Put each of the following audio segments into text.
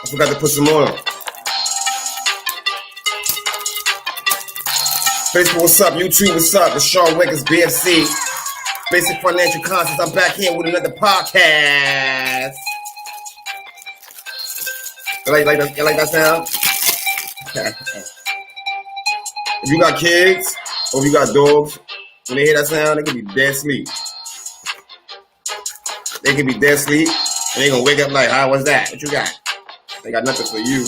I forgot to put some on. Facebook, what's up? YouTube, what's up? Lasean Wiggins Bfc. Basic Financial Concepts. I'm back here with another podcast. You like that sound? If you got kids or if you got dogs, when they hear that sound, they can be dead asleep. They can be dead asleep and they gonna wake up like, "Hi, what's that? What you got?" They got nothing for you.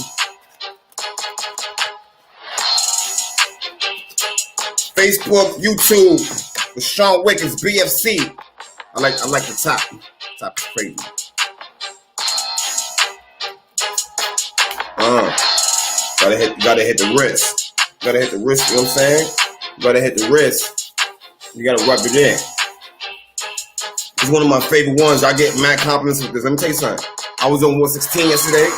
Facebook, YouTube, Lasean Wiggins Bfc. I like the top. Top is crazy. Gotta hit the wrist. Gotta hit the wrist, you know what I'm saying? You gotta hit the wrist. You gotta rub it in. It's one of my favorite ones. I get mad compliments with this. Let me tell you something. I was on 116 yesterday,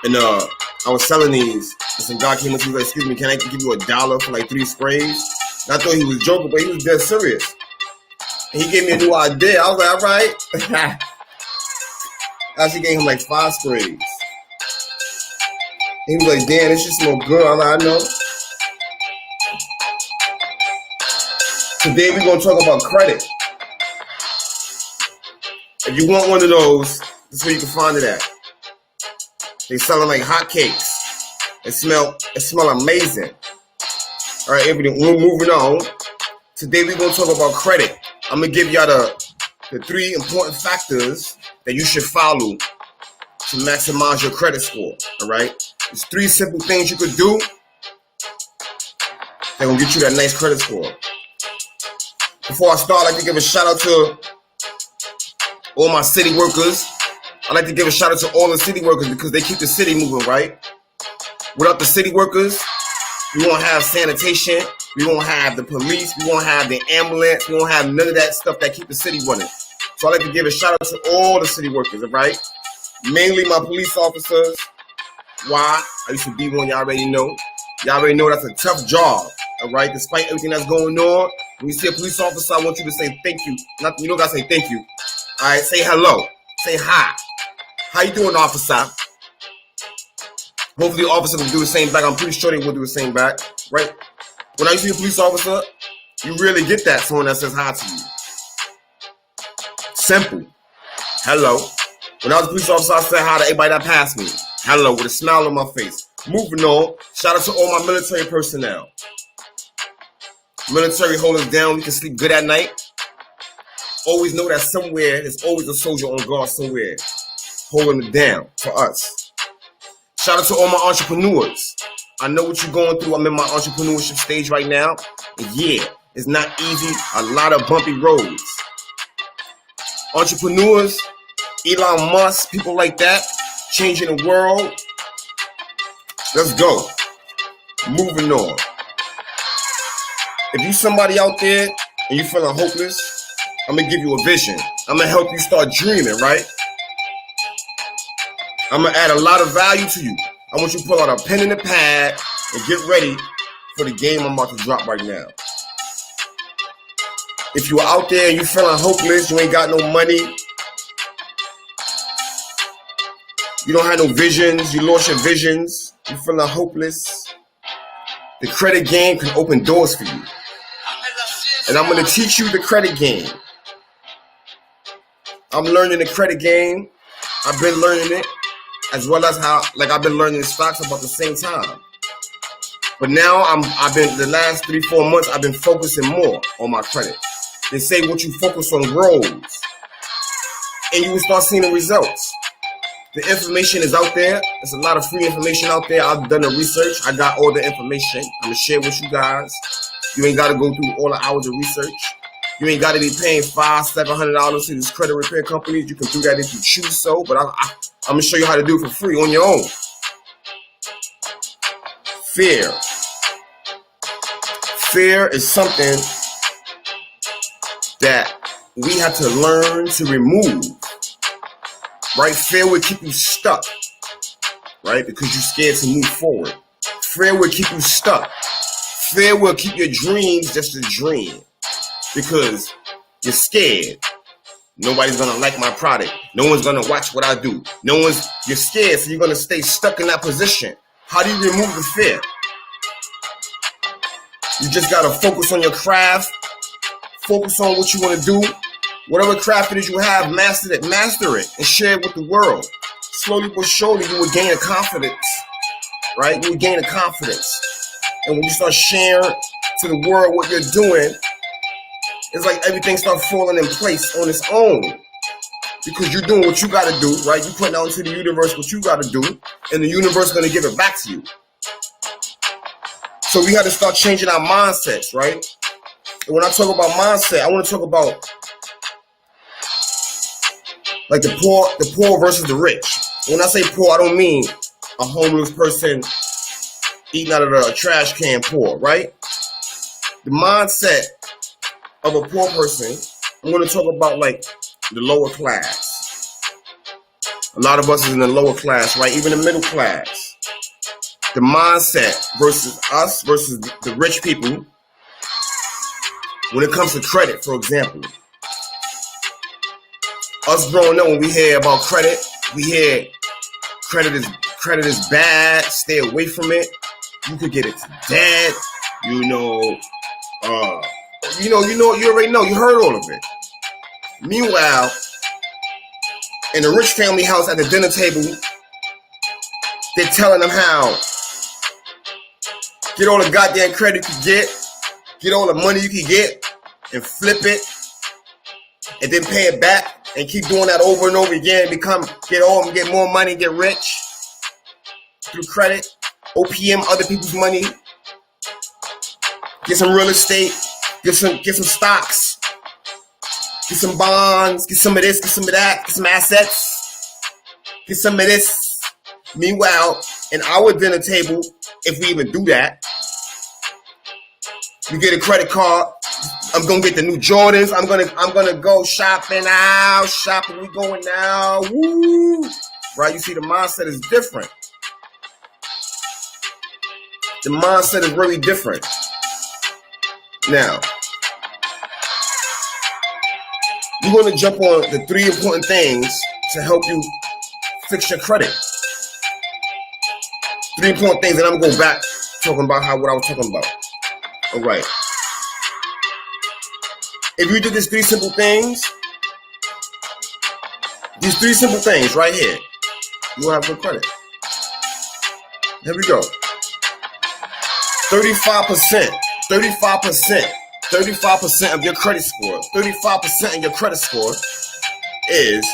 and I was selling these. And some guy came up to me like, "Excuse me, can I give you $1 for like 3 sprays?" And I thought he was joking, but he was dead serious. And he gave me a new idea. I was like, "All right." I actually gave him like 5 sprays. He was like, "Damn, this shit smell good." I'm like, "I know." Today we're gonna talk about credit. If you want one of those, this is where you can find it at. They selling like hotcakes. It smell amazing. All right, everything. We're moving on. Today we're gonna talk about credit. I'm gonna give y'all the 3 important factors that you should follow to maximize your credit score. All right, there's 3 simple things you could do that gonna get you that nice credit score. Before I start, I'd like to give a shout out to all my city workers. I'd like to give a shout out to all the city workers because they keep the city moving, right? Without the city workers, we won't have sanitation, we won't have the police, we won't have the ambulance, we won't have none of that stuff that keep the city running. So I'd like to give a shout out to all the city workers, all right? Mainly my police officers. Why? I used to be one, y'all already know. Y'all already know that's a tough job, all right? Despite everything that's going on, when you see a police officer, I want you to say thank you. You don't gotta say thank you. All right, say hello. Say hi. How you doing, officer? Hopefully the officer will do the same back. I'm pretty sure they will do the same back, right? When I see a police officer, you really get that, someone that says hi to you. Simple. Hello. When I was a police officer, I said hi to everybody that passed me. Hello, with a smile on my face. Moving on. Shout out to all my military personnel. Military hold us down. We can sleep good at night. Always know that somewhere, there's always a soldier on guard somewhere holding it down for us. Shout out to all my entrepreneurs. I know what you're going through. I'm in my entrepreneurship stage right now. And yeah, it's not easy. A lot of bumpy roads. Entrepreneurs, Elon Musk, people like that, changing the world. Let's go. Moving on. If you somebody out there and you feeling hopeless, I'm going to give you a vision. I'm going to help you start dreaming, right? I'm going to add a lot of value to you. I want you to pull out a pen and a pad and get ready for the game I'm about to drop right now. If you're out there and you're feeling hopeless, you ain't got no money, you don't have no visions, you lost your visions, you're feeling hopeless, the credit game can open doors for you. And I'm going to teach you the credit game. I'm learning the credit game. I've been learning it, as well as how, I've been learning the stocks about the same time. But now I've been the last 3-4 months I've been focusing more on my credit. They say what you focus on grows, and you will start seeing the results. The information is out there. There's a lot of free information out there. I've done the research. I got all the information. I'm gonna share with you guys. You ain't got to go through all the hours of research. You ain't got to be paying $500-$700 to these credit repair companies. You can do that if you choose so, but I'm going to show you how to do it for free on your own. Fear. Fear is something that we have to learn to remove, right? Fear will keep you stuck, right? Because you're scared to move forward. Fear will keep you stuck. Fear will keep your dreams just a dream because you're scared. Nobody's gonna like my product. No one's gonna watch what I do. You're scared, so you're gonna stay stuck in that position. How do you remove the fear? You just gotta focus on your craft, focus on what you wanna do. Whatever craft it is you have, master it, and share it with the world. Slowly but surely, you will gain a confidence, right? You will gain a confidence. And when you start sharing to the world what you're doing, it's like everything starts falling in place on its own. Because you're doing what you gotta do, right? You're putting out into the universe what you gotta do, and the universe is gonna give it back to you. So we have to start changing our mindsets, right? And when I talk about mindset, I want to talk about like the poor versus the rich. When I say poor, I don't mean a homeless person eating out of a trash can poor, right? The mindset of a poor person, I'm going to talk about like the lower class. A lot of us is in the lower class, right? Even the middle class. The mindset versus us versus the rich people. When it comes to credit, for example. Us growing up, when we hear about credit, we hear credit is bad, stay away from it. You could get it to debt, you already know, you heard all of it. Meanwhile, in a rich family house at the dinner table, they're telling them how get all the goddamn credit you get all the money you can get, and flip it, and then pay it back, and keep doing that over and over again, get more money, get rich through credit, OPM other people's money, get some real estate, get some stocks, get some bonds, get some of this, get some of that, get some assets, get some of this. Meanwhile, in our dinner table, if we even do that, you get a credit card. I'm gonna get the new Jordans. I'm gonna go shopping now. We going now. Woo! Right? You see, the mindset is different. The mindset is really different. Now, we're gonna jump on the 3 important things to help you fix your credit. 3 important things, and I'm gonna go back talking about what I was talking about. All right. If you did these 3 simple things right here, you will have good credit. Here we go. 35% of your credit score, 35% of your credit score is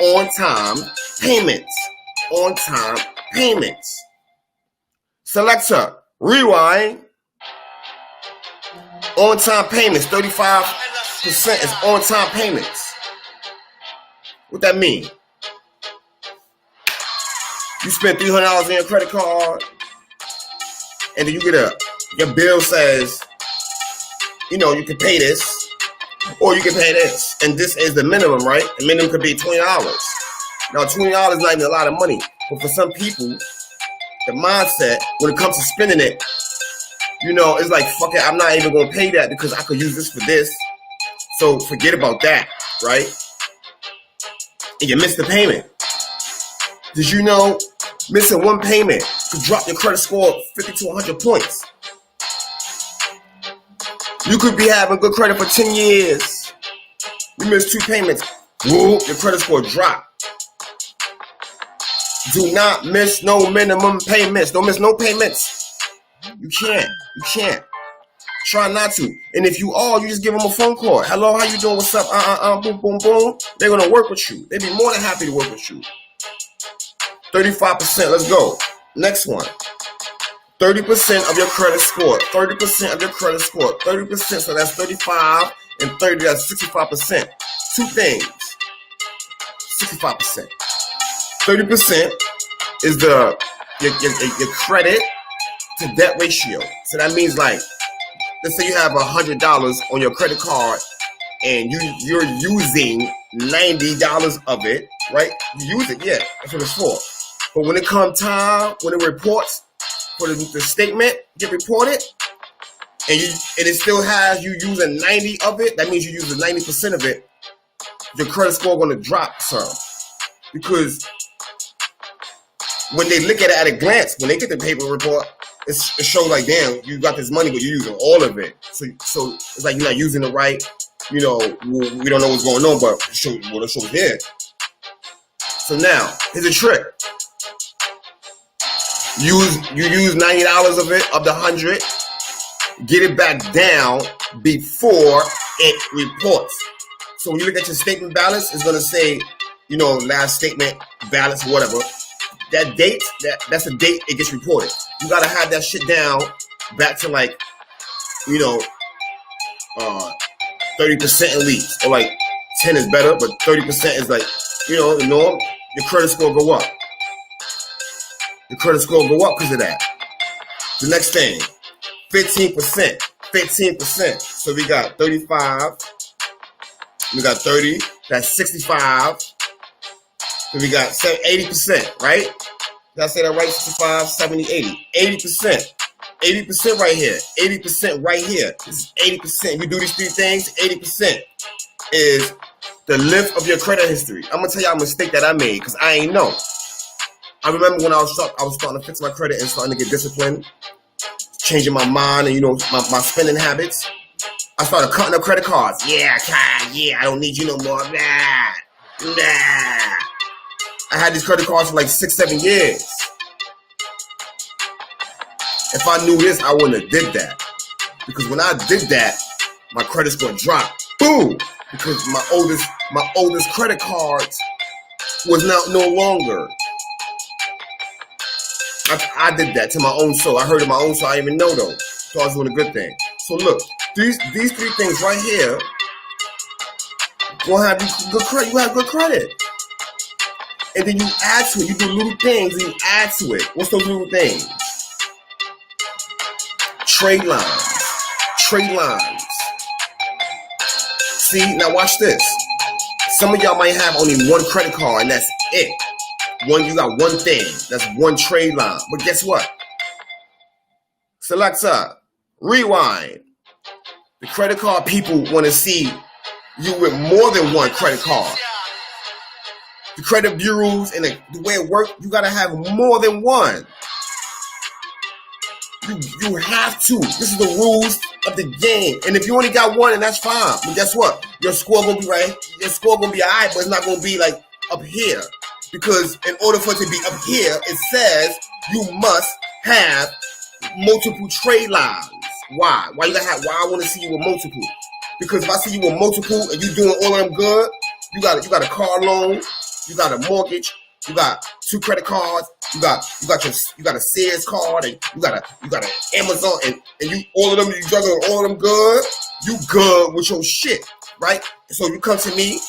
on-time payments. On-time payments. Selector, rewind. On-time payments, 35% is on-time payments. What that mean? You spend $300 on your credit card, and then you get your bill says, you can pay this, or you can pay this, and this is the minimum, right? The minimum could be $20. Now, $20 is not even a lot of money, but for some people, the mindset when it comes to spending it, it's like, fuck it, I'm not even going to pay that because I could use this for this. So forget about that, right? And you miss the payment. Did you know missing one payment could drop your credit score 50 to 100 points? You could be having good credit for 10 years. You miss 2 payments. Whoop, your credit score drop. Do not miss no minimum payments. Don't miss no payments. You can't. Try not to. And if you just give them a phone call. Hello, how you doing? What's up? Boom, boom, boom. They're going to work with you. They'd be more than happy to work with you. 35%. Let's go. Next one. 30% of your credit score. 30% of your credit score. 30%. So that's 35 and 30. That's 65%. 2 things. 65%. 30% is your credit to debt ratio. So that means, like, let's say you have $100 on your credit card and you're using $90 of it, right? You use it, yeah, that's what it's for. But when it comes time, when it reports for the statement get reported, and it still has you using 90 of it, that means you use 90% of it. your credit score going to drop some. Because when they look at it at a glance, when they get the paper report, it shows like, damn, you got this money, but you're using all of it. So it's like you're not using it right. You know, we don't know what's going on, but it shows here. So now, here's a trick. You use $90 of it, of the 100, get it back down before it reports. So when you look at your statement balance, it's gonna say, you know, last statement balance, whatever. That date, that's the date it gets reported. You gotta have that shit down back to like, you know, 30% at least, or like 10 is better, but 30% is like, you know, the norm. Your credit score go up. Your credit score go up because of that. The next thing, 15%. 15%. So we got 35. We got 30. That's 65. So we got 80%, right? Did I say that right? 65, 70, 80. 80%. 80% right here. 80% right here. This is 80%. You do these three things, 80% is the length of your credit history. I'm going to tell y'all a mistake that I made because I ain't know. I remember when I was starting to fix my credit and starting to get disciplined, changing my mind and, you know, my spending habits. I started cutting up credit cards. Yeah, I don't need you no more. Nah. I had these credit cards for like 6-7 years. If I knew this, I wouldn't have did that. Because when I did that, my credit score dropped. Boom! Because my oldest credit cards was no longer. I did that to my own soul. I heard it my own soul. I didn't even know though. So I was doing a good thing. So look, these three things right here will have you good credit. You have good credit. And then you add to it. You do little things and you add to it. What's those little things? Trade lines. Trade lines. See, now watch this. Some of y'all might have only one credit card and that's it. You got one thing. That's one trade line. But guess what? Selector, rewind. The credit card people want to see you with more than one credit card. The credit bureaus and the way it works, you got to have more than one. You have to. This is the rules of the game. And if you only got one, and that's fine. But guess what? Your score gonna be right. Your score gonna be alright, but it's not gonna be like up here. Because in order for it to be up here, it says you must have multiple trade lines. Why? Why I want to see you with multiple? Because if I see you with multiple and you doing all of them good, you got a car loan, you got a mortgage, you got 2 credit cards, you got a Sears card, and you got an Amazon, and you all of them, you juggling all of them good. You good with your shit, right? So you come to me,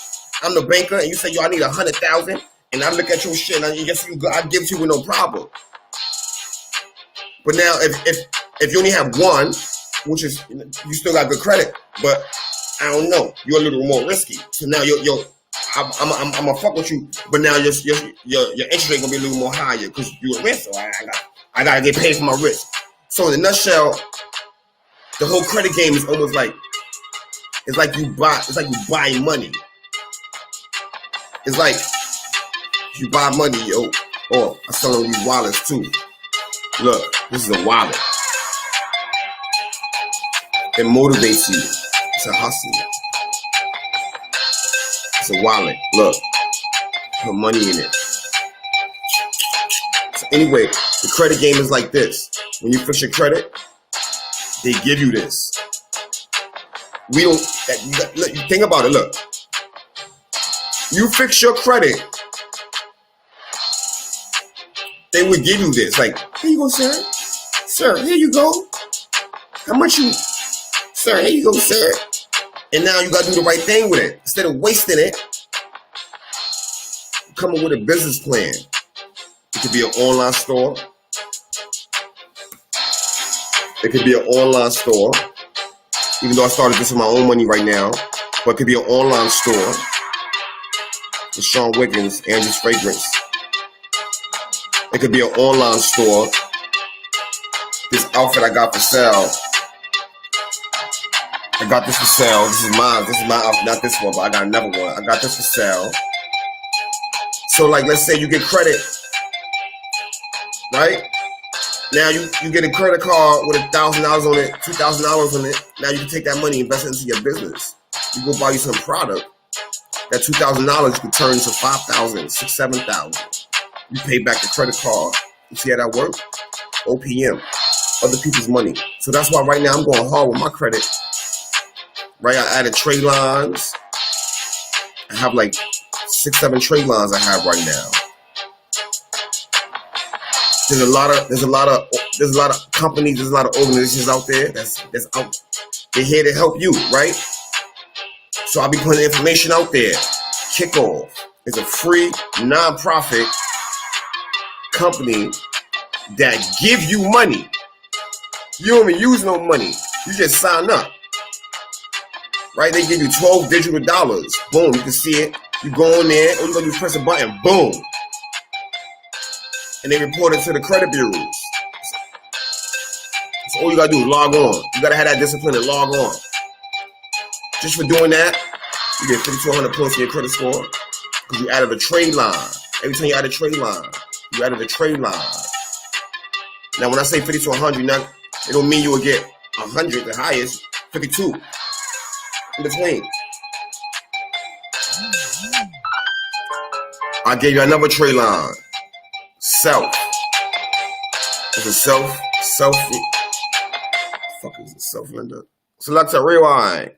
I'm the banker, and you say, yo, I need 100,000, and I look at your shit, and I guess I give it to you with no problem. But now, if you only have one, which is you still got good credit, but I don't know, you're a little more risky. So now I'm gonna fuck with you, but now your interest rate gonna be a little more higher because you're a risk. So I gotta get paid for my risk. So in a nutshell, the whole credit game is almost like you buy money. It's like you buy money, yo. Oh, I sell on these wallets too. Look, this is a wallet. It motivates you to hustle. It's a wallet. Look, put money in it. So anyway, the credit game is like this. When you fix your credit, they give you this. We don't. Look, you think about it. Look, you fix your credit, they would give you this. Like, here you go, sir. Sir, here you go. How much you? Sir, here you go, sir. And now you got to do the right thing with it. Instead of wasting it, come up with a business plan. It could be an online store. It could be an online store. Even though I started this with my own money right now. But it could be an online store. Lasean Wiggins, Andrew's Fragrance. It could be an online store. This outfit I got for sale I got this for sale. This is mine. This is my, not this one, but I got another one. I got this for sale. So like, let's say you get credit, right? Now you get a credit card with $1,000 on it, $2,000 on it. Now you can take that money, invest it into your business. You go buy you some product. That $2,000 you can turn into $5,000, $6,000, $7,000. You pay back the credit card. You see how that works? OPM, other people's money. So that's why right now I'm going hard with my credit. Right, I added trade lines. I have like 6, 7 trade lines I have right now. There's a lot of companies, there's a lot of organizations out there that's out. They're here to help you, right? So I'll be putting information out there. Kickoff is a free nonprofit company that give you money. You don't even use no money. You just sign up. Right? They give you 12 digital dollars. Boom, you can see it. You go in there, all you gotta do is press a button, boom. And they report it to the credit bureaus. So all you gotta do is log on. You gotta have that discipline and log on. Just for doing that, you get 50 to 100 points in your credit score because you added a trade line. Every time you add a trade line, you added a trade line. Now, when I say 50 to 100, now it don't mean you will get 100, the highest, 52 in between. I gave you another trade line. Self. It's a self. Fuck is it? Self lender. Select a rewind.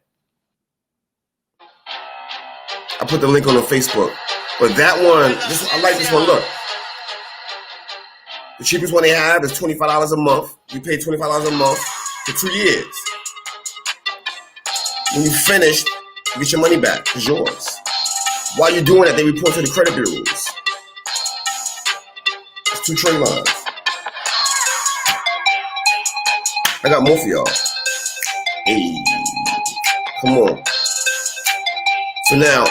I put the link on the Facebook. But that one, I like this one. Look. The cheapest one they have is $25 a month. You pay $25 a month for 2 years. When you finish, you get your money back. It's yours. While you're doing that, they report to the credit bureaus. It's 2 trade lines. I got more for y'all. Hey, come on. So now,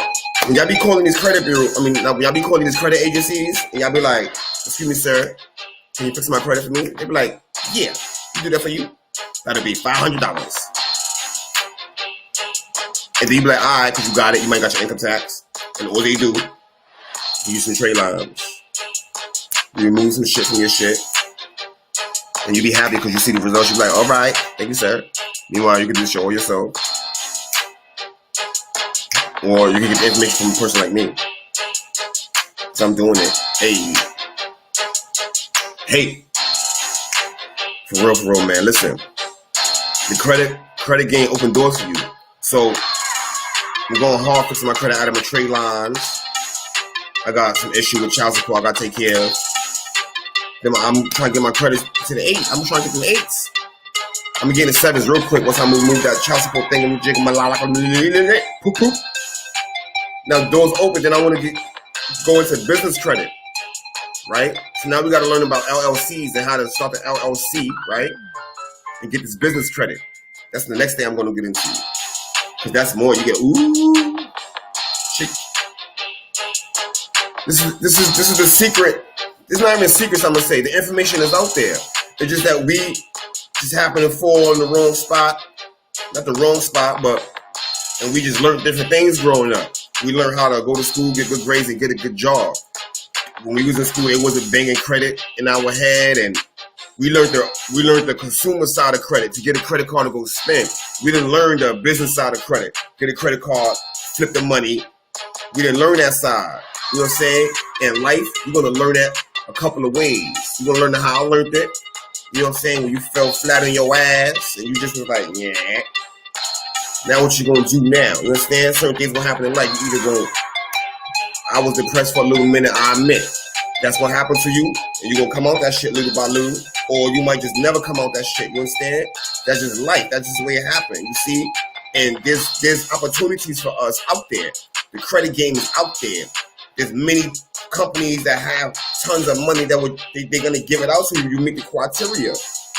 when y'all be calling these credit bureaus, when y'all be calling these credit agencies, and y'all be like, excuse me, sir, can you fix my credit for me? They be like, yeah, we do that for you. That'll be $500. And then you be like, all right, because you got it, you might got your income tax. And all they do, you use some trade lines. You remove some shit from your shit. And you be happy because you see the results. You be like, all right, thank you, sir. Meanwhile, you can do this shit all yourself. Or you can get the information from a person like me. So I'm doing it. Hey. For real, man. Listen. The credit game open doors for you. So I'm going hard fixing my credit out of my trade lines. I got some issue with child support I gotta take care of. Then I'm trying to get my credit to the 8. I'm trying to get the 8s. I'm gonna get the 7s real quick once I move that child support thing and jiggle my poop poop. Now doors open, then I want to go into business credit, right? So now we got to learn about LLCs and how to start the LLC, right? And get this business credit. That's the next thing I'm going to get into. Because that's more. You get shit. This is the secret. It's not even secrets. I'm gonna say the information is out there. It's just that we just happen to fall in the wrong spot. Not the wrong spot, and we just learned different things growing up. We learned how to go to school, get good grades, and get a good job. When we was in school, it wasn't banging credit in our head, and we learned the consumer side of credit to get a credit card to go spend. We didn't learn the business side of credit. Get a credit card, flip the money. We didn't learn that side. You know what I'm saying? In life, you're gonna learn that a couple of ways. You're gonna learn how I learned it. You know what I'm saying? When you fell flat on your ass and you just was like, yeah. Now what you gonna do now? You understand? Certain things gonna happen in life. You either go, I was depressed for a little minute, I admit. That's what happened to you, and you're gonna come out that shit little by little, or you might just never come out that shit. You understand? That's just life. That's just the way it happened. You see? And there's opportunities for us out there. The credit game is out there. There's many companies that have tons of money that they're gonna give it out to you. You meet the criteria.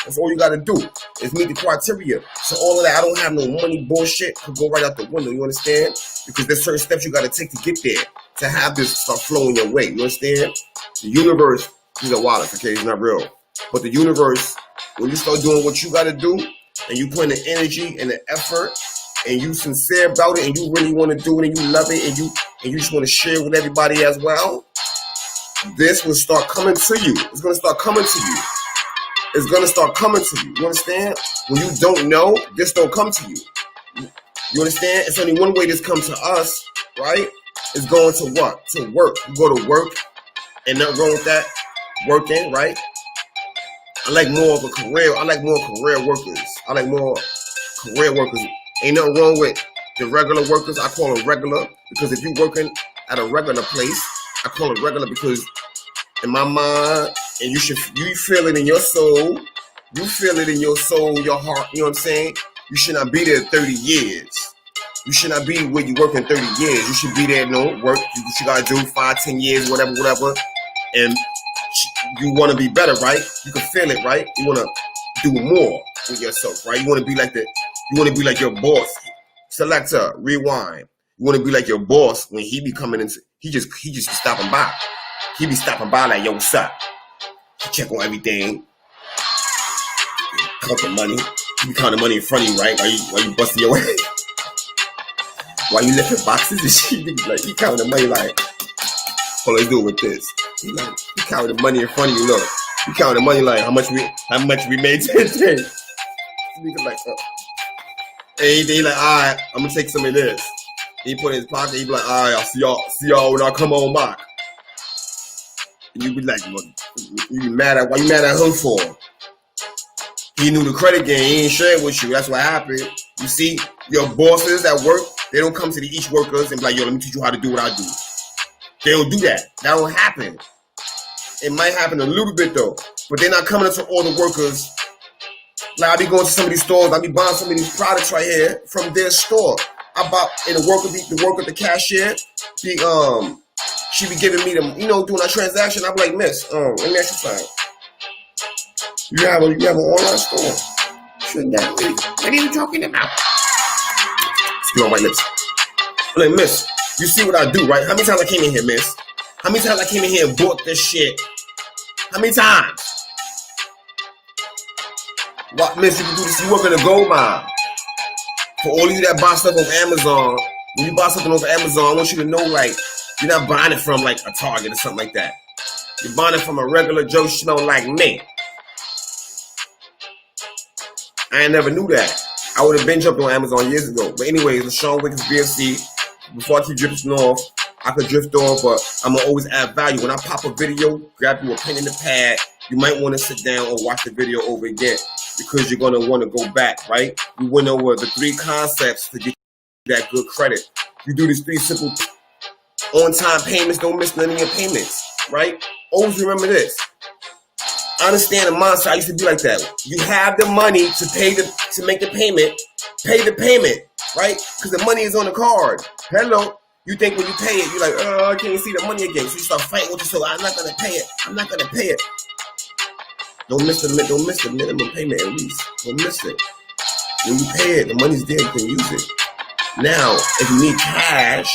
That's all you gotta do is meet the criteria. So all of that, I don't have no money bullshit, could go right out the window. You understand? Because there's certain steps you gotta take to get there, to have this start flowing your way. You understand? The universe is a wallet, okay? It's not real. But the universe, when you start doing what you gotta do, and you put in the energy and the effort, and you sincere about it, and you really want to do it, and you love it, and you just want to share it with everybody as well, this will start coming to you. It's going to start coming to you. It's going to start coming to you. You understand? When you don't know, this don't come to you. You understand? It's only one way this comes to us, right? It's going to what? To work. You go to work, and nothing wrong with that. Working, right? I like more of a career. I like more career workers. I like more career workers. Ain't nothing wrong with the regular workers. I call them regular because if you're working at a regular place, I call it regular because in my mind, and you feel it in your soul. You feel it in your soul, your heart. You know what I'm saying? You should not be there 30 years. You should not be where you work in 30 years. You should be there, work. You gotta do 5, 10 years, whatever. And you want to be better, right? You can feel it, right? You want to do more with yourself, right? You want to be like your boss. Selector, rewind. You want to be like your boss when he be coming into. He just be stopping by. He be stopping by like, yo, what's up? He check on everything. Count the money. He be counting money in front of you, right? While you busting your head. While you lifting boxes and shit, like he counting the money like, oh, let's do it with this. He counting the money in front of you. Look, he counting the money like how much we made today. Nigga like, and he like, all right, I'm gonna take some of this. He put it in his pocket. He be like, all right, I'll see y'all when I come on back. And you be like, well, you be mad at why you mad at him for? He knew the credit game. He ain't share it with you. That's what happened. You see, your bosses at work, they don't come to the each workers and be like, yo, let me teach you how to do what I do. They don't do that. That don't happen. It might happen a little bit though, but they're not coming up to all the workers. Like I be going to some of these stores, I be buying some of these products right here from their store. I bought in the worker, the cashier, she be giving me them, doing a transaction. I be like, miss, let me ask you something. You have an online store. Shouldn't that be? What are you talking about? Excuse my white lips. I'm like, miss, you see what I do, right? How many times I came in here, miss? How many times I came in here and bought this shit? How many times? What, miss, you can do this. You work in a gold mine. For all of you that buy stuff on Amazon, when you buy something off Amazon, I want you to know, like, you're not buying it from, like, a Target or something like that. You're buying it from a regular Joe Schmo like me. I ain't never knew that. I would have been jumped on Amazon years ago. But anyways, Lasean Wiggins Bfc. Before I keep drifting off, I could drift off, but I'm going to always add value. When I pop a video, grab you a pen and a pad. You might want to sit down or watch the video over again because you're going to want to go back, right? We went over the 3 concepts to get that good credit. You do these 3 simple on-time payments, don't miss none of your payments, right? Always remember this. I understand the mindset. I used to be like that. You have the money to make the payment, pay the payment, right? Because the money is on the card. Hello. You think when you pay it, you're like, oh, I can't see the money again. So you start fighting with yourself. I'm not gonna pay it. I'm not gonna pay it. Don't miss the minimum payment at least. Don't miss it. When you pay it, the money's there. You can use it. Now, if you need cash,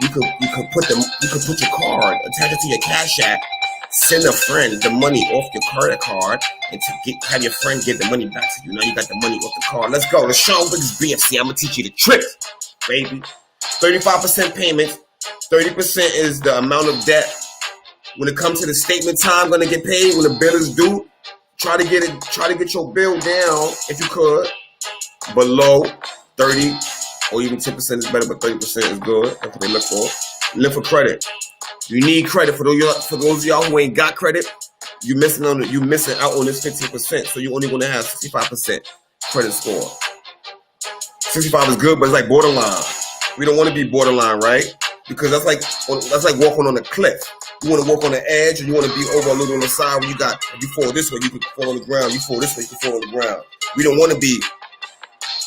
you could put your card, attach it to your Cash App, send a friend the money off your credit card, and have your friend get the money back to you. Now you got the money off the card. Let's go. Lasean Wiggins Bfc. I'm gonna teach you the trick, baby. 35% payment, 30% is the amount of debt. When it comes to the statement time, gonna get paid when the bill is due. Try to get your bill down if you could below 30 or even 10% is better, but 30% is good. That's what they look for. Look for credit. You need credit for those of y'all who ain't got credit. You missing out on this 15%, so you only gonna have 65% credit score. 65 is good, but it's like borderline. We don't want to be borderline, right? Because that's like walking on a cliff. You want to walk on the edge, or you want to be over a little on the side where if you fall this way, you can fall on the ground. You fall this way, you can fall on the ground. We don't want to be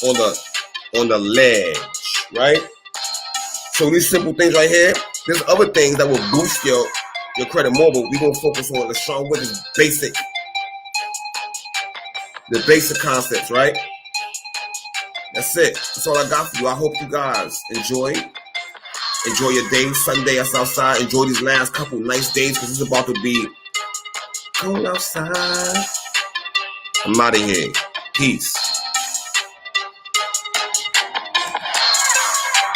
on the ledge, right? So these simple things right here, there's other things that will boost your credit more, but we're going to focus on Lasean Wiggins the basic concepts, right? That's it. That's all I got for you. I hope you guys enjoy your day. Sunday, us outside. Enjoy these last couple nice days because it's about to be cold outside. I'm out of here. Peace.